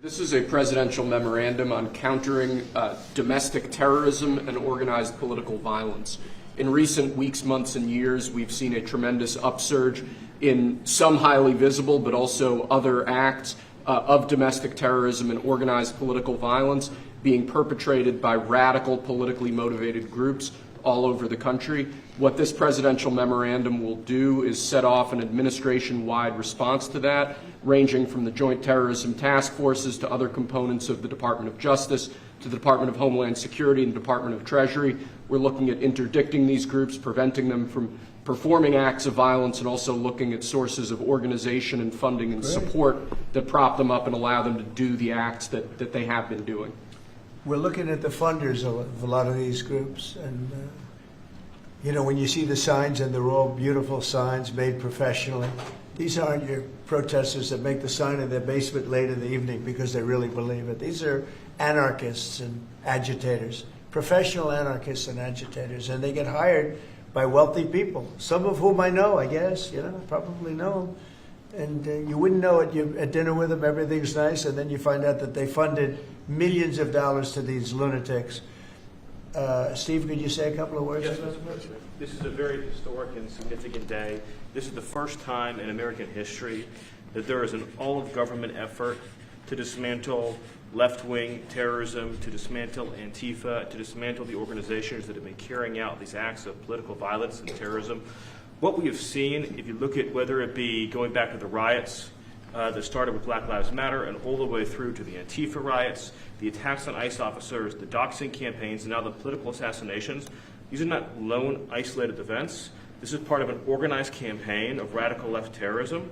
This is a presidential memorandum on countering domestic terrorism and organized political violence. In recent weeks, months, and years, we've seen a tremendous upsurge in some highly visible but also other acts of domestic terrorism and organized political violence being perpetrated by radical, politically motivated groups all over the country. What this presidential memorandum will do is set off an administration-wide response to that, ranging from the Joint Terrorism Task Forces to other components of the Department of Justice to the Department of Homeland Security and the Department of Treasury. We're looking at interdicting these groups, preventing them from performing acts of violence, and also looking at sources of organization and funding and support that prop them up and allow them to do the acts that they have been doing. We're looking at the funders of a lot of these groups, and you know, when you see the signs, and they're all beautiful signs made professionally, these aren't your protesters that make the sign in their basement late in the evening because they really believe it. These are anarchists and agitators, professional anarchists and agitators, and they get hired by wealthy people, some of whom I know, I guess, you know, probably know them. And you wouldn't know it. You're at dinner with them, everything's nice, and then you find out that they funded millions of dollars to these lunatics. Steve, could you say a couple of words? Yes, Mr. President. This is a very historic and significant day. This is the first time in American history that there is an all-of-government effort to dismantle left-wing terrorism, to dismantle Antifa, to dismantle the organizations that have been carrying out these acts of political violence and terrorism. What we have seen, if you look at whether it be going back to the riots that started with Black Lives Matter and all the way through to the Antifa riots, the attacks on ICE officers, the doxing campaigns, and now the political assassinations, these are not lone, isolated events. This is part of an organized campaign of radical left terrorism.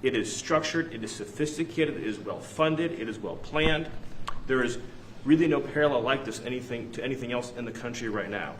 It is structured, it is sophisticated, it is well-funded, it is well-planned. There is really no parallel like this to anything else in the country right now.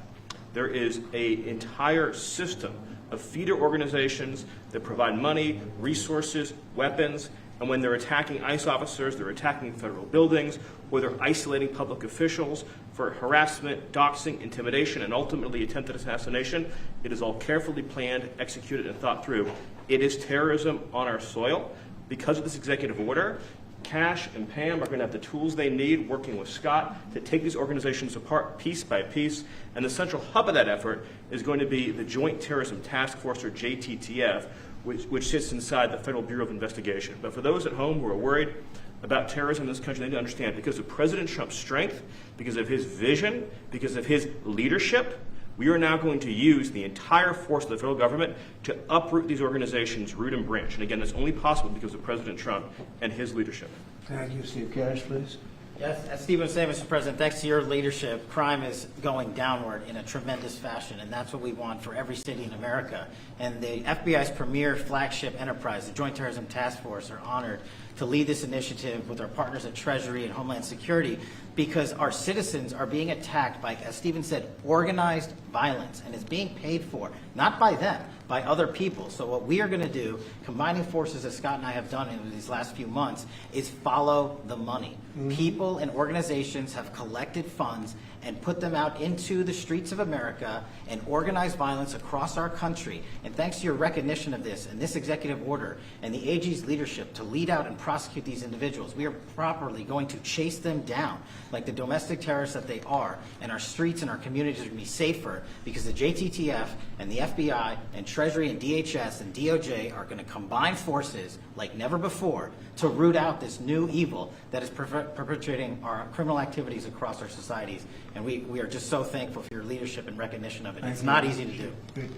There is an entire system of feeder organizations that provide money, resources, weapons, and when they're attacking ICE officers, they're attacking federal buildings, or they're isolating public officials for harassment, doxing, intimidation, and ultimately attempted assassination. It is all carefully planned, executed, and thought through. It is terrorism on our soil. Because of this executive order, Cash and Pam are going to have the tools they need, working with Scott, to take these organizations apart piece by piece. And the central hub of that effort is going to be the Joint Terrorism Task Force, or JTTF, which sits inside the Federal Bureau of Investigation. But for those at home who are worried about terrorism in this country, they need to understand, because of President Trump's strength, because of his vision, because of his leadership, we are now going to use the entire force of the federal government to uproot these organizations root and branch. And again, that's only possible because of President Trump and his leadership. Thank you. Steve Cash, please. Yes, as Steve was saying, Mr. President, thanks to your leadership, crime is going downward in a tremendous fashion, and that's what we want for every city in America. And the FBI's premier flagship enterprise, the Joint Terrorism Task Force, are honored to lead this initiative with our partners at Treasury and Homeland Security, because our citizens are being attacked by, as Stephen said, organized violence, and it's being paid for, not by them, by other people. So what we are going to do, combining forces as Scott and I have done in these last few months, is follow the money. People and organizations have collected funds and put them out into the streets of America and organized violence across our country. And thanks to your recognition of this and this executive order and the AG's leadership to lead out and prosecute these individuals, we are properly going to chase them down like the domestic terrorists that they are, and our streets and our communities are going to be safer because the JTTF and the FBI and Treasury and DHS and DOJ are going to combine forces like never before to root out this new evil that is perpetrating our criminal activities across our societies. And we are just so thankful for your leadership and recognition of it. It's not easy to do.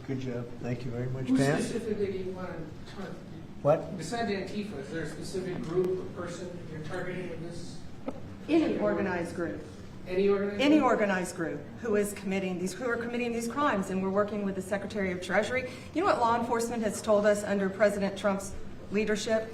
Good job. Thank you very much. Who Pam? specifically do you want to target? What? Besides Antifa, is there a specific group or person you're targeting with this? Any organized group. Any organization? Any organized group who are committing these crimes, and we're working with the Secretary of Treasury. You know what law enforcement has told us under President Trump's leadership?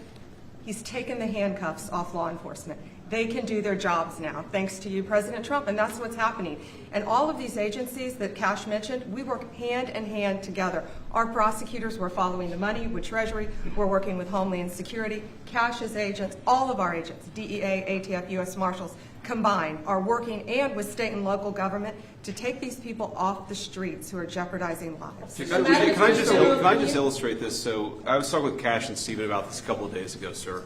He's taken the handcuffs off law enforcement. They can do their jobs now, thanks to you, President Trump, and that's what's happening. And all of these agencies that Cash mentioned, we work hand in hand together. Our prosecutors were following the money with Treasury. We're working with Homeland Security. Cash's agents, all of our agents, DEA, ATF, U.S. Marshals, combined, are working, and with state and local government, to take these people off the streets who are jeopardizing lives. Can I just illustrate this? So I was talking with Cash and Stephen about this a couple of days ago, sir.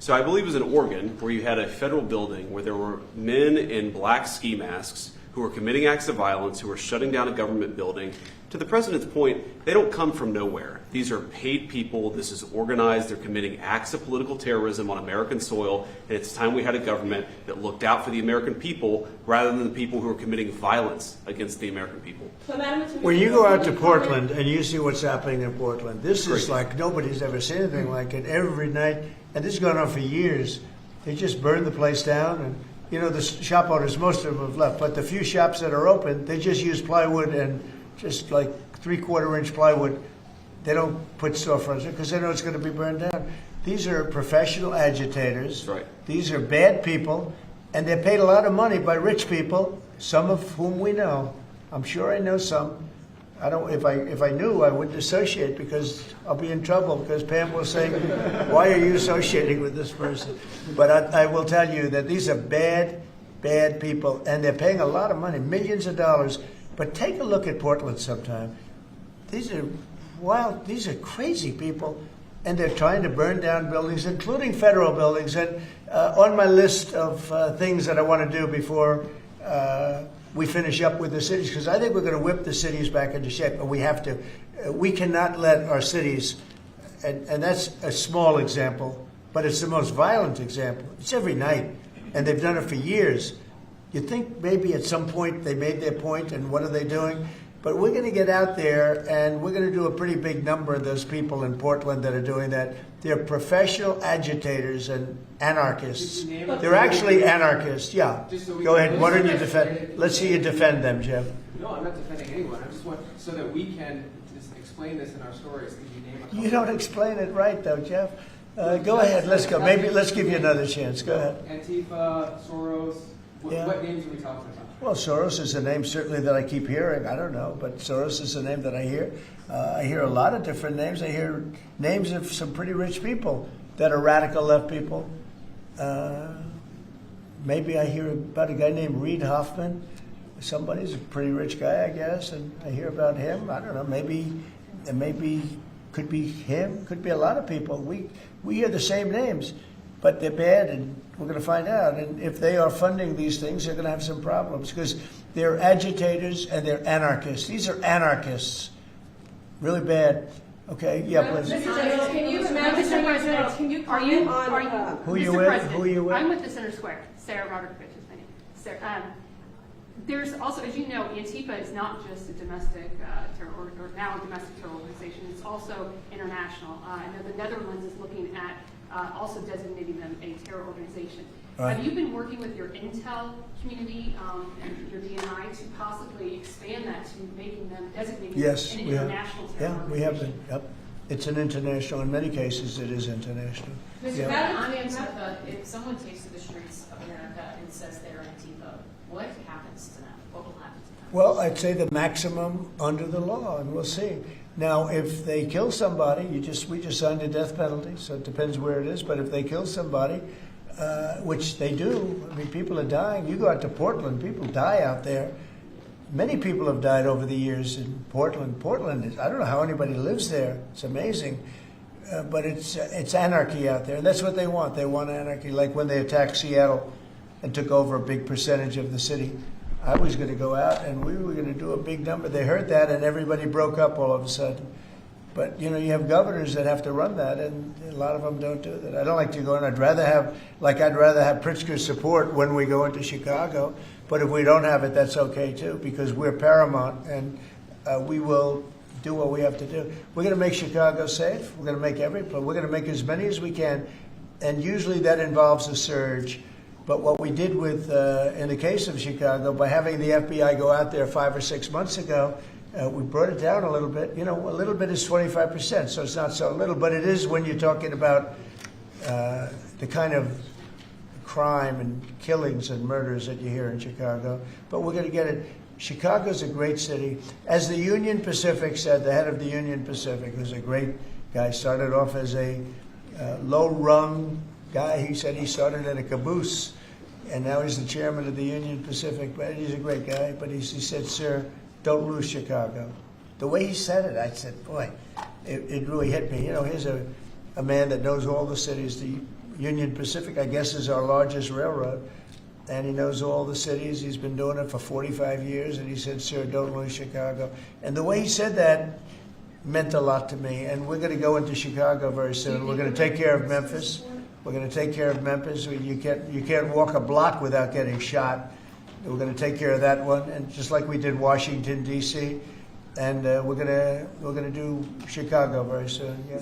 So I believe it was in Oregon where you had a federal building where there were men in black ski masks who were committing acts of violence, who were shutting down a government building. To the president's point, they don't come from nowhere. These are paid people. This is organized. They're committing acts of political terrorism on American soil. And it's time we had a government that looked out for the American people rather than the people who are committing violence against the American people. When you go out to Portland and you see what's happening in Portland, this is like nobody's ever seen anything like it. Every night, and this has gone on for years, they just burn the place down. And you know, the shop owners, most of them have left, but the few shops that are open, they just use plywood and just like 3/4-inch plywood. They don't put storefronts there because they know it's going to be burned down. These are professional agitators. Right. These are bad people, and they're paid a lot of money by rich people, some of whom we know. I'm sure I know some. I don't. If I knew, I wouldn't associate because I'll be in trouble because Pam will say, "Why are you associating with this person?" But I will tell you that these are bad people, and they're paying a lot of money, millions of dollars. But take a look at Portland sometime. These are wild. These are crazy people, and they're trying to burn down buildings, including federal buildings. And on my list of things that I want to do before we finish up with the cities, because I think we're going to whip the cities back into shape, but we have to. We cannot let our cities, and that's a small example, but it's the most violent example. It's every night, and they've done it for years. You think maybe at some point they made their point, and what are they doing? But we're going to get out there, and we're going to do a pretty big number of those people in Portland that are doing that. They're professional agitators and anarchists. They're actually anarchists, yeah. Go ahead, why don't you defend? Let's see you defend them, Jeff. No, I'm not defending anyone. I just want, so that we can just explain this in our stories, could you name a couple? You don't explain it right, though, Jeff. Go ahead, let's go. Maybe let's give you another chance. Go ahead. Antifa, Soros, Yeah. what names are we talking about? Well, Soros is a name certainly that I keep hearing. I don't know, but Soros is a name that I hear. I hear a lot of different names. I hear names of some pretty rich people that are radical left people. Maybe I hear about a guy named Reid Hoffman. Somebody's a pretty rich guy, I guess, and I hear about him. I don't know. Maybe could be him. Could be a lot of people. We hear the same names, but they're bad, and we're going to find out. And if they are funding these things, they're going to have some problems because they're agitators and they're anarchists. These are anarchists. Really bad. Okay, yeah, please. Can you, Mr. President, can you comment on, Who you Mr. with? President, Who are you with? I'm with the Center Square. Sarah Rodriguez is my name. Sarah, there's also, as you know, Antifa is not just a domestic terror, or now a domestic terror organization. It's also international. I know the Netherlands is looking at also designating them a terror organization. Right. Have you been working with your intel community and your DNI to possibly expand that to making them designated Yes, an we have. international terror Yeah, organization? we have been. Yep. It's an international. In many cases, it is international. Mr. Yeah. President, on Antifa, if someone takes to the streets of America and says they're Antifa, what happens to them? What will happen to them? Well, I'd say the maximum under the law, and we'll see. Now, if they kill somebody, we just signed a death penalty, so it depends where it is. But if they kill somebody, which they do, I mean, people are dying. You go out to Portland, people die out there. Many people have died over the years in Portland. Portland is, I don't know how anybody lives there. It's amazing. But it's anarchy out there, and that's what they want. They want anarchy, like when they attacked Seattle and took over a big percentage of the city. I was going to go out, and we were going to do a big number. They heard that, and everybody broke up all of a sudden. But, you know, you have governors that have to run that, and a lot of them don't do that. I don't like to go in. I'd rather have Pritzker's support when we go into Chicago. But if we don't have it, that's okay, too, because we're paramount, and we will do what we have to do. We're going to make Chicago safe. We're going to make we're going to make as many as we can, and usually that involves a surge. But what we did with, in the case of Chicago, by having the FBI go out there 5 or 6 months ago, we brought it down a little bit. You know, a little bit is 25%, so it's not so little. But it is when you're talking about the kind of crime and killings and murders that you hear in Chicago. But we're going to get it. Chicago's a great city. As the Union Pacific said, the head of the Union Pacific, who's a great guy, started off as a low-rung guy. He said he started at a caboose, and now he's the chairman of the Union Pacific. But he's a great guy. But he said, "Sir, don't lose Chicago." The way he said it, I said, boy, it really hit me. You know, here's a man that knows all the cities. Union Pacific, I guess, is our largest railroad. And he knows all the cities. He's been doing it for 45 years. And he said, sir, don't lose Chicago. And the way he said that meant a lot to me. And we're going to go into Chicago very soon. We're going to take care of Memphis. We're going to take care of Memphis. You can't walk a block without getting shot. We're going to take care of that one. And just like we did Washington, D.C., and we're going to do Chicago very soon. Yeah.